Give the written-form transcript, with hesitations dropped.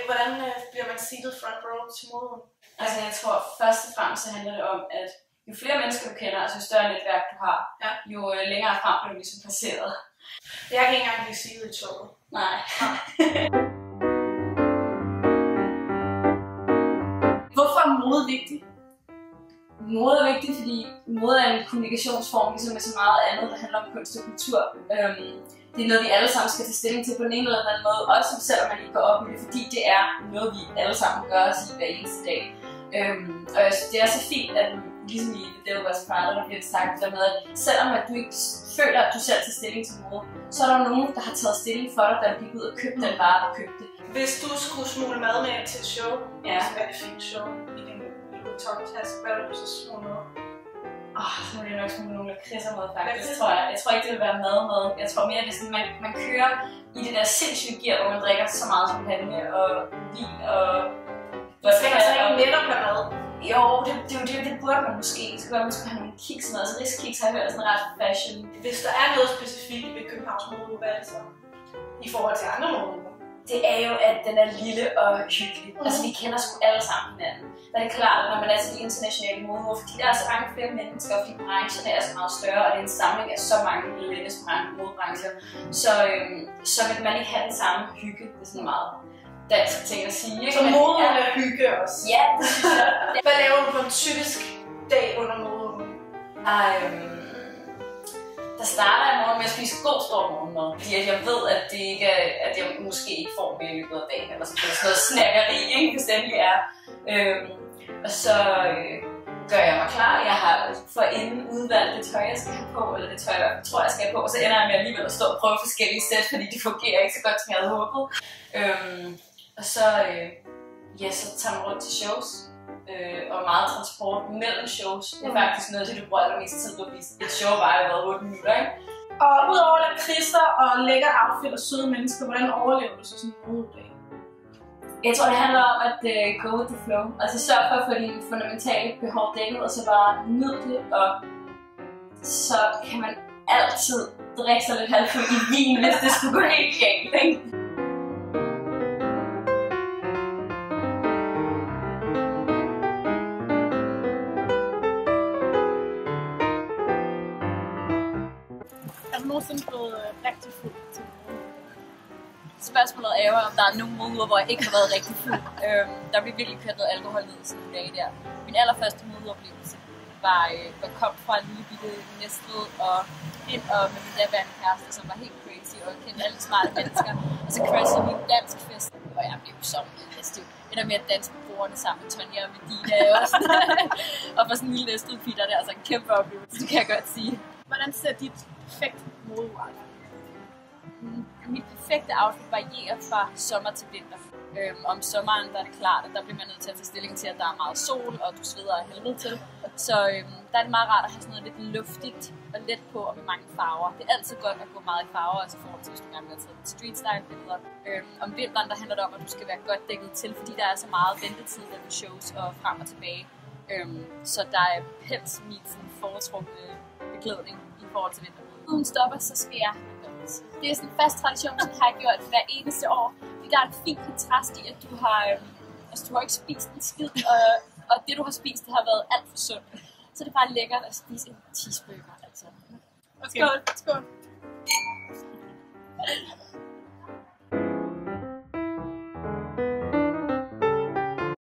Hvordan bliver man seated front row til moden? Altså jeg tror først og fremmest så handler det om, at jo flere mennesker du kender, altså jo større netværk du har, jo længere frem bliver du ligesom placeret. Jeg kan ikke engang blive seated i toget. Nej. Hvorfor er mode vigtigt? Mode er vigtigt, fordi mode er en kommunikationsform, ligesom med så meget andet, der handler om kunst og kultur. Det er noget, vi alle sammen skal tage stilling til på den ene eller anden måde, også selvom man ikke går op i det, fordi det er noget, vi alle sammen gør os i hver eneste dag. Og jeg synes, det er så fint, at ligesom i The Devil Wears Prada, der bliver sagt der med, at selvom at du ikke føler, at du selv tager stilling til mode, så er der nogen, der har taget stilling for dig, da du gik ud og købte den vare, du købte. Hvis du skulle smule mad med til et show, så er det et fint show i din top-task, hvad vil du så smule med? Så må jeg nok smule nogle lakridser med, faktisk, tror jeg. Jeg tror ikke, det vil være mad med. Jeg tror mere, at det er sådan, man kører i det der sindssyge gear, hvor man drikker så meget champagne og vin og... Du skal så ikke netop have mad? Jo, det burde man måske. Det skulle være, at man skulle have nogle kiks med. Altså riskiks har jeg hørt sådan ret fashion. Hvis der er noget specifikt ved Københavns mode, hvad er det så? I forhold til andre mode? Det er jo, at den er lille og hyggelig. Altså, vi kender sgu alle sammen hinanden. Der er det klart, at når man er til de internationale modeuger, fordi der er så mange flere mennesker, og fordi branchen er så meget større, og det er en samling af så mange modebrancher, så vil man ikke have den samme hygge. Det er sådan meget dansk ting at sige. Så moden er hygge også? Ja, det synes jeg. Hvad laver du på en typisk dag under modeugen? Der starter jeg morgen med at spise god stor morgenmad, fordi jeg ved, at det ikke er, at jeg måske ikke får mere i løbet af dagen, eller sådan noget snakkeri, ikke, hvis det endelig er. Og så gør jeg mig klar. Jeg har forinden udvalgt det tøj, jeg skal have på, eller det tøj, jeg tror, jeg skal have på, og så ender jeg med alligevel at stå og prøve forskellige sæt, fordi det fungerer ikke så godt, som jeg havde håbet. Og så tager man rundt til shows. Og meget transport mellem shows. Det er faktisk noget af det, du bruger allermest tid på, fordi et show bare har været 8 minutter, ikke? Og udover lakridser og lækker outfit og søde mennesker, hvordan overlever du så sådan en modedag? Jeg tror, det handler om at go with the flow. Altså sørg for at få dine fundamentale behov dækket, og så bare nyd det, og så kan man altid drikke sig lidt halvfuld i vin, hvis det skulle gå helt galt, ikke? Er du nogensinde blevet rigtig fuld til mode? Spørgsmålet er jo, om der er nogle modeuger, hvor jeg ikke har været rigtig fuld. Der blev virkelig kørt noget alkohol ned sådan en dag der. Min allerførste modeuoplevelse var jeg kom fra en lille bitte Næstved og ind og med min daværende kæreste, som var helt crazy og kendte alle smarte mennesker. Og så crashede vi en dansk fest, og jeg blev så næstiv. Ender med at danse på bordene sammen med Tonja og Medina og for sådan en lille Næstved-pige der er altså en kæmpe oplevelse, det kan jeg godt sige. Hvordan ser dit perfekte modeuge? Mit perfekte outfit varierer fra sommer til vinter. Om sommeren der er det klart, at der bliver man nødt til at tage stilling til, at der er meget sol, og du sveder af helvede til. Så der er det meget rart at have sådan noget lidt luftigt og let på og med mange farver. Det er altid godt at gå meget i farver, altså i forhold til, hvis du gerne vil have taget street style billeder. Om vinteren der handler det om, at du skal være godt dækket til, fordi der er så meget ventetid mellem shows og frem og tilbage. Så der er pels min foretrukne beklædning i forhold til vinteren. Uden stopper, så skal jeg. Det er sådan en fast tradition, som jeg har gjort hver eneste år. Fordi der er en fin kontrast i, at du har ikke spist en skid, og det du har spist, det har været alt for sundt. Så det er bare lækkert at spise en cheeseburger. Altså. Skål! Skål!